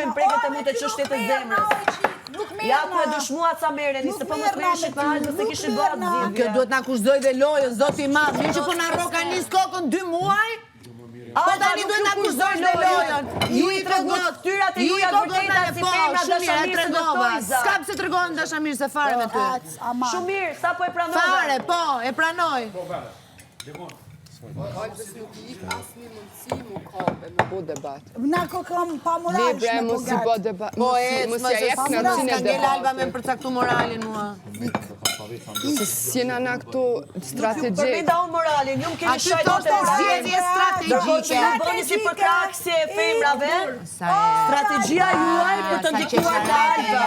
shkojmë prekët e mu të çështjet e zemrës. Ja ku e dëshmuat sa merreni, se po mos merreshit me halë se kishin bërë zgjidhje. Kjo duhet na kushtoj dhe lojën, zoti i madh. Mirë që po na rokanis kokën 2 muaj. Po tani duhet na kushtoj dhe lojën. Ju i tregon tyrat e juja vërteta si femra dashamirë të doktoriza. S'ka pse tregon dashamirë se fare me ty. Shumë mirë, sa po e pranoj. Fare, po, e pranoj. Albës nuk i asnjë mundësi mu kape me bo debat. Na kam pa moral Libre mos i bo debat. Po Mos ja jep knacin e ngel Alba me përcaktu moralin mua. Se s'jena na këto strategji. Përmenda unë moralin, ju më keni shajtot e zgjedhje strategjike. Ju bëni si për kraksi e femrave. Strategjia juaj për të ndikuar të Alba.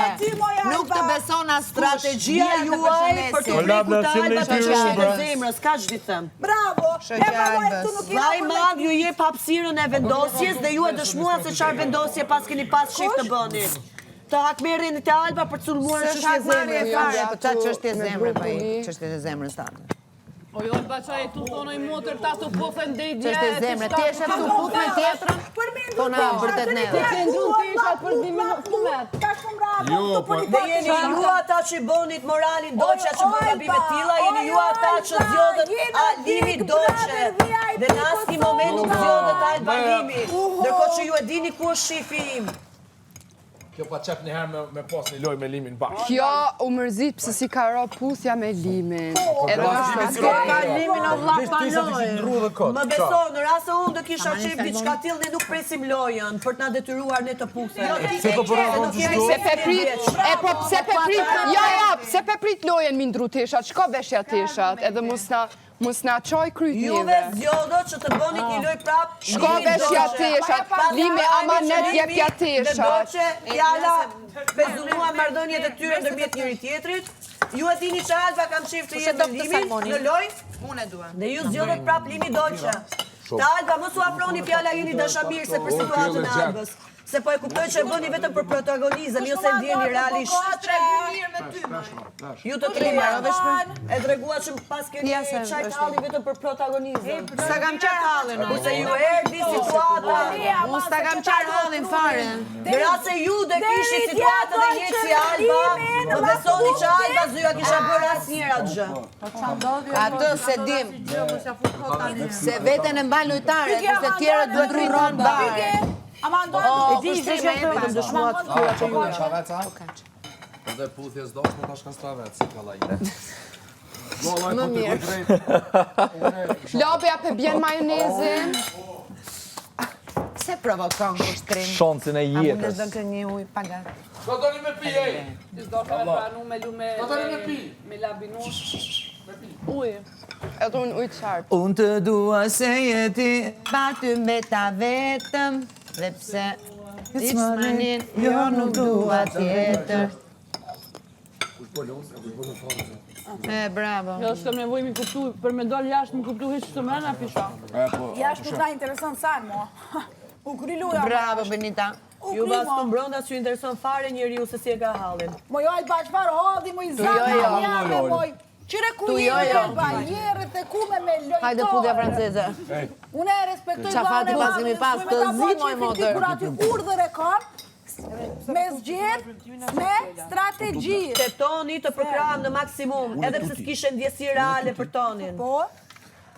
Nuk të besona Strategjia juaj për të ndikuar të Alba të çështjet e zemrës, kaq di them. Bravo. Vllai madh ju jep hapësirën e vendosjes dhe ju e dëshmuat se çfarë vendosje pas keni pas shef të bëni. Të hakmerrin te Alba për të sulmuar çështje zemrës. Po çfarë çështje zemre po i çështjet e zemrës tani. O jo baqa e tu tonoj motër ta të pufen dhe i dje. Çështje e zemre, ti e shef tu puf me tjetrën? Po na vërtet ne. Ti ke ndrun të isha për 2 minutë. Dhe jeni ju ata që bonit moralin doqe që bën gabime të tilla, jeni ju ata që zgjodhen Alimi doqe. Dhe në asnjë moment nuk zgjodhet Alba Alimi. Ndërkohë që ju e dini ku është shifi im. Kjo pa qep njëherë me pas një loj me Limin bashkë. Kjo u mërzit pëse si ka ro puthja me Limin. Edhe Ka Limin o vlla pa lojë. Më beso, në rast se unë do kisha qef diçka tillë, ne nuk presim lojën për të na detyruar ne të puthemi. Se pe prit, e po pse pe prit, pse pe prit lojën mi ndru teshat, shko veshja teshat, edhe mos na çoj kryt njëve. Juve zgjodo që të bënit një loj prap. Shko veshja teshat, Limi amanet jepja teshat. Fjala bezulua marrëdhëniet e tyre ndërmjet njëri tjetrit. Ju e dini që Alba kam qef të jetë me Limin në loj. Unë e dua. Dhe ju zgjodhet prap Limi doqe. Të Alba mos u afroni fjala jeni dashamirë se për situatën e Albës. Se po e kuptoj që e bëni vetëm për protagonizëm, jo se ndjeni realisht. Ju të tre e treguat që pas keni çajt halli vetëm për protagonizëm. Sa kam qar hallin. Kurse ju erdhi situata. Unë sta kam qar hallin fare. Merat se ju dhe kishit situatën e jetë si Alba, më besoni që Alba zëja kisha bërë asnjëra gjë. Atë se dim. Se veten e mbajnë lojtarët, kurse tjerët duhet rriton bare. E di se vetëm dëshmuat fyra që juaj. Edhe puthjes dosh më tash ka stravec, si kalla ide. Më mirë. Lobja pe bjen majonezin. Pse provokon kushtrim? Shancin e A mund të jetës. dënë të një ujë pagat? Ka doni me pi, ej! Do të me pranu me lume me labinu. Ujë. Edhe unë ujtë qartë. Unë të dua se jeti pa ty me ta vetëm. Dhe pse Ismanin, jo nuk dua tjetër. Bravo. Jo, s'kam nevoj mi kuptu, për me dollë jashtë mi kuptu hiç të mërë nga pisha. Jashtë nuk na intereson sa mo. U kry luja. Bravo, Benita. Ju bas të mbrënda që ju intereson fare njeriu se si e ka hallin. Moj oj bashkëfar hodhi, moj zanë, moj. Qire ku jerët e kume me lojto. Hajde pudja franceze. Unë e respektoj Qafati pas kemi pas të zi, moj motër. Kur aty urdhër e kam, me zgjedh, me strategji. Te toni të përkram në maksimum, edhe pse s'kishe ndjesi reale për tonin. Po?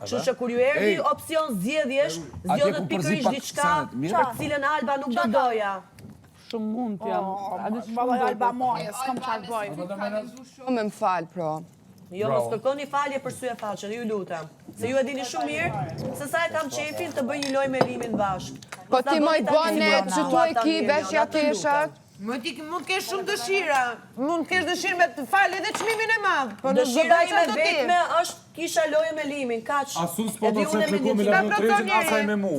Kështu që kur ju erdhi opsion zgjedhjesh, zgjodhet pikërisht diçka për cilën Alba nuk do doja. Shumë mund t'jam. Baba Alba moje, s'kam çfarë bëj. Shumë më falë, pro. Jo, mos kërkoni falje për sy e faqen, ju lutem. Se ju e dini shumë mirë, se sa e kam qefin të bëj një loj me Limin bashkë. Po ti moj bëne që tu e ki veshja teshat. Më ti mund t'kesh shumë dëshira. Mund t'kesh dëshirë me të falë edhe çmimin e madh. Po dëshira ime vetme është kisha lojë me Limin, kaq. Asun s'po do të kërkoj me laboratorën asaj me mu.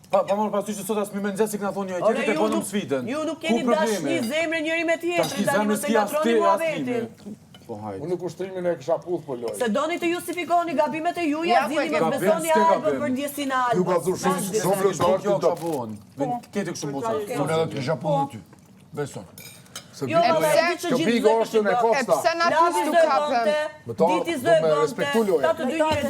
Pa marrë parasysh që sot as më mëngjes si na thonë një tjetër të bënim sfidën. Ju nuk keni dashni zemrë njëri me tjetrin, tani mos e ngatroni muhabetin. Unë kushtrimin e kisha puth po loj. Se doni të justifikoni gabimet e juja, zini me besoni Albën për ndjesin e Albës. Ju ka dhur shumë lojtarë të dopuan. Keti kështu mos. Unë edhe të kisha punë ty. Beson. Jo, kjo pigo është në Kosta. E pse na pus tu kapëm? Diti zë bonte. Ta të dy njerëz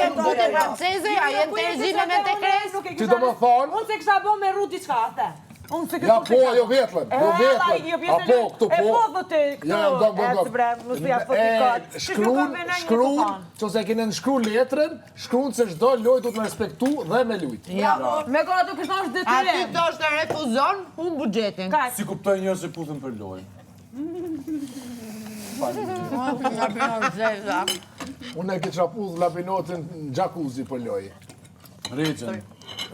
Jem bote franceze, a jem të regjime me të kres? Ti do më thonë? Unë se kisha bo me rru diçka atë. Unë se Ja, po, jo vetëm. Jo vetëm. Apo, këtu po. E po, vëtë, Ja, do. Shkruun, që se kene në shkru letrën, shkruun se çdo lojë du të me respektu dhe me lujt. Me koha të kështë është Aty detyrim. të është refuzon, unë buxhetin. Si kuptoj njerëz që puthen për lojë. Unë e ke qapuz labinotin në jacuzzi për lojë. Rregjën.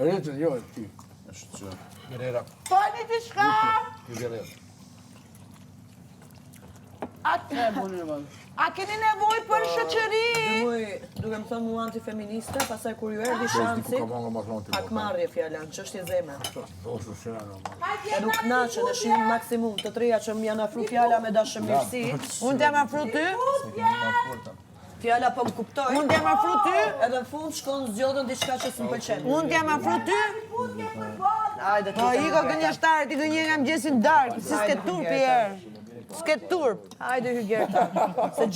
Rritën, jo, ti. Është që. Guerrera. Poni të shka! Guerrera. A keni nevoj për shoqëri? Muj, duke më thënë mu antifeministe, pasaj kur ju erdi shansi, hakmarrje fjallan, që është i zemër. E nuk knaqen, e shimë maksimum, të treja që më janë afru fjalla me dashëmirësi. Unë të jam afru ty? Fjalla po më kuptoj. Unë të jam afru ty? Edhe në fund shkon zgjodën diçka që s'më pëlqen. Unë të jam afru ty? Hajde, Po, iko gënjeshtarë, ti gënje nga mëgjesin dark, si s'ke turp i erë. S'ke turp. Hajde Hygerta. Se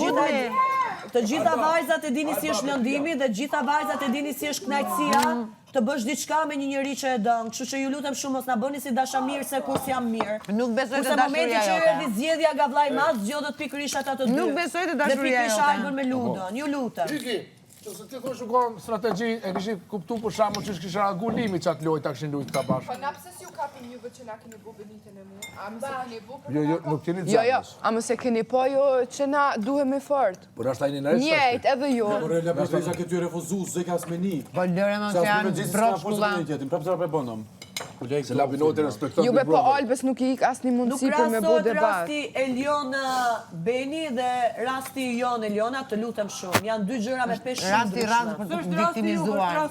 të gjitha vajzat e dini si është lëndimi dhe gjitha vajzat e dini si është knajtësia të bësh diçka me një njeri që e dën. Kështu që ju lutem shumë mos na bëni si dashamirë se kur s'jam mirë. Nuk besoj të Kurse momenti dashuria që jote. erdhi zgjedhja nga vllai i madh, zgjodhet pikërisht ata të dy. Nuk besoj të dashuria Dhe pikërisht jote. Albën me Ludën. Ju lutem. Qiki, që se ti thosh u kam strategji, e kishi kuptu për shamu që kisha reagu limi që atë lojë ta kishin lujt këta bashkë. Po na pse si u kapin juve që na keni bu benitën e mu? A më se keni bu për Jo, nuk keni të Jo, zemës. a më se keni po jo që na duhemi fort. Por është ajni në Njejt edhe ju. Por e la bëjë këty refuzu, zë ka smeni. Po lëre më që janë brot shkulla. Prapë sa bënëm. Se labinoti respekton Juve Big po Brother. Albës nuk i ik asnjë Nuk mundësi për me bu krahasohet debat. rasti Eliona Beni dhe rasti Jon Eliona, të lutem shumë. Janë dy gjëra me peshë shumë Rasti randë për të viktimizuar.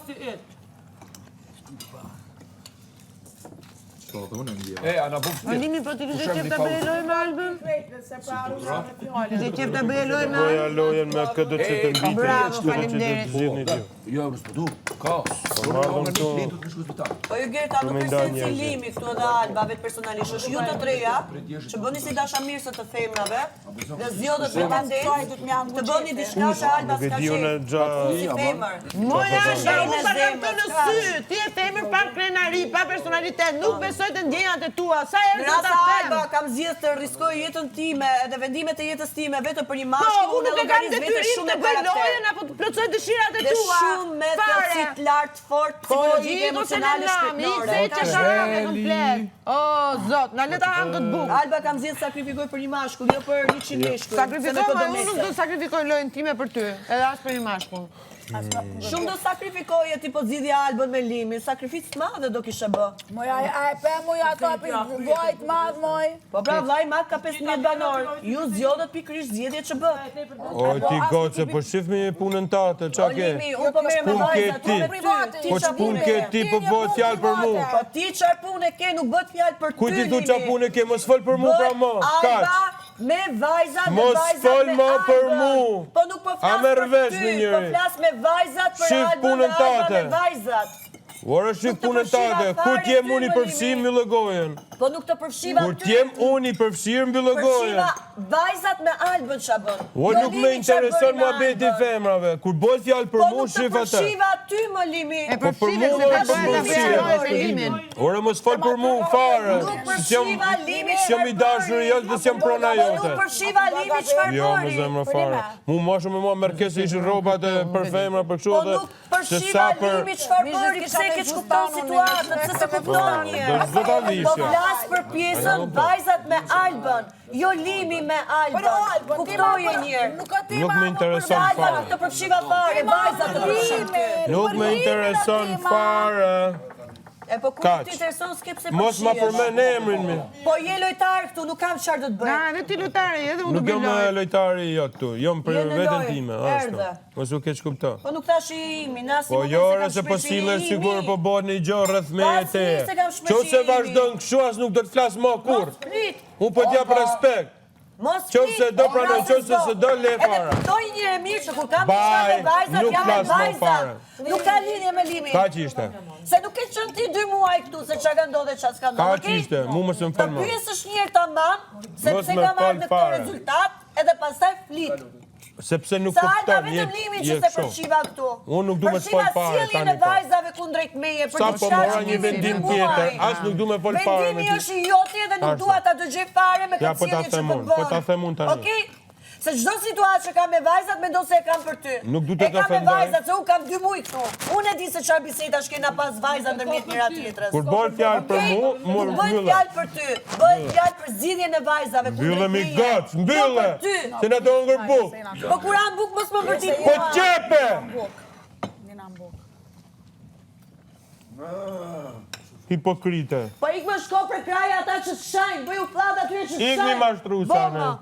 E, ana buk ti. Limi, po ti kishe qef të bëje lojë me Albën? Kishe qef të bëje lojë me Doja Albën? lojen me këtë që të mbitë. Bravo, faleminderit. Zgjidhni ti. Jo, më s'pëdu. Ka. Marrëm këto. Po ju Gerta, nuk është se cilimi këtu edhe Alba, vetë personalisht, është ju të treja, që bëni si dashamirëse të femrave, dhe zgjodhet me tendencë, të bëni diçka që Alba s'ka Vedione qenë. gja. Si femër. Moja, Shej unë me pa kam të zemër, në s'ka. sy, ti e femër pa krenari, pa personalitet, nuk besoj të ndjenjat e tua, sa herë do Rasa ta Alba, them? kam zgjedhur të riskoj jetën time edhe vendimet e jetës time vetëm për një Po, mashkull, unë nuk e kam vetë detyrim shumë të me bëj karakter. lojen apo të plotësoj dëshirat e Dhe tua. shumë me të lartë, fort, psikologjike, emocionale, shpirtnore. Se që sharame komplet. O, zot, na le ta ham këtë bukë. Alba kam zgjedhur sakrifikuj për një mashkull, jo për 100 meshkuj. Sakrifikoj, unë nuk do të sakrifikoj lojën time për ty, edhe as për një mashkull. Shumë do sakrifikoje ti po zgjidhja Albën me Limin, sakrificë të madhe do kishe bë. Moja, a e pe moja ato api vojt madh moj. Po pra vllai mat ka 15 banor, ju zgjodhet pikërisht zgjedhje që bë. O ti goce, po shifmi punën tate, qa O ke? Limi, unë po merrem me Pun ke vajzat, ti. unë me ty, Po çfarë ç'pun punë ke ke? ti, po bëhet fjalë për mu. Po ti çfarë punë ke, nuk bëhet fjalë për ty. Ku ti thu Limi. qa punë ke, mos fol për mu pra mo, Alba kaq. me vajzat, me Mos vajzat fol me ma për Albën. mu. Po nuk po A flas merr për vesh ty, me po njëri. flas me vajzat për Shif Albën, punën dhe Alba tate. me vajzat. Ora shif Nuk të punën përshiva tate, fare ku t'jem ty, unë i më përfshim Limi. mbyllë gojen. Po nuk të përfshiva Kur ty. t'jem unë i përfshirë mbyllë gojen. Përshiva vajzat me Albën ç'a bën. O Jo nuk Limi me ç'a intereson bën mua me beti Albën. femrave. Kur bëhet fjalë për Po mu, nuk të shif atë. përshiva ty më Limi. E Po për përfshirë mu se më ta është bëhet të përfshirë. bëjë lojë me Limin. Ora mos fol për mu fare. Nuk përshiva Limi S'jam i dashur jote dhe s'jam prona Po jote. nuk përshiva Limi çfarë Jo, me bëri. zemra fare. Mu moshu me mua merkese ishin rrobat e për femra për kështu Po dhe nuk se përshiva sa për Limi çfarë bëri, pse ke kupton situatën, pse se kupton një. do ta vish. Po flas për pjesën vajzat me Albën, jo Limi me Albën. Kuptoje një. Nuk ka ti Nuk më intereson Alba nuk fare. të përfshiva fare, vajzat të përfshirë. Nuk më intereson fare. E po kur Kaq. ti intereson s'ke pse Mos ma përmen emrin mi. Po je lojtar këtu, nuk kam çfarë do të bëj. Na, edhe ti lutare, edhe unë Nuk të jam bëj lojë. lojtari jo këtu, jam për Je në veten lojë, time, erdhe. ashtu. Mos u keq kupto. Po nuk tash i imi, nasi Po jo, ore se po sillesh sigur po bëhet një gjë rreth me e te. se kam shpeshimi. Qose vazhdon kështu as nuk do të flas më kurr. Prit. Unë po t'jap respekt. Mos Qose do pranoj, qose se do le fare. Edhe kuptoj një e mirë që kur kam Baj, diçka me vajzat, nuk jam me flas më vajzat. fare. Nuk ka lidhje me Limin. Kaq ishte. Se nuk ke qenë ti 2 muaj këtu se çka ka ndodhur, çka s'ka ndodhur. Kaq ishte, mu mos më fal më. Pyesësh një herë tamam, Mos sepse me kam fal ardhur me këtë fare. rezultat, edhe pastaj flit. Sepse nuk Sa Alba kupton, vetëm limi që se përshiva këtu. Unë nuk du me të fol fare Përshiva sjelljen tani e po. vajzave kundrejt meje për Sa diçka po që mora kemi një vendim ndrymuar. tjetër, as nuk du me fol fare me Vendimi ty. është i joti dhe nuk dua ta dëgjoj fare me Ja, këtë po ta sjellje që them po unë, po ta bën. them unë tani. Okej? Se çdo situatë që kam me vajzat mendon se e kam për ty. Nuk du të E kam me defendoj. vajzat se unë kam 2 muj këtu. Unë e di se çfarë bisedash kena pas vajza ndërmjet njëra tjetrës. Kur bol fjalë për mu, Nuk bëhet mbyllë. fjalë për ty, bëhet fjalë për zgjidhjen e vajzave kundrejt Mbyllë mi meje. gocë, mbyllë. Jo për ty. Se na do ngër buk. Po kur am buk mos më vërtit. Po qepe! Nina mbuk. Hipokrite. Po ik më shko për kraj ata që shajnë, bëju fllata aty që shajnë. Ik mi mashtru, Sane. Boma.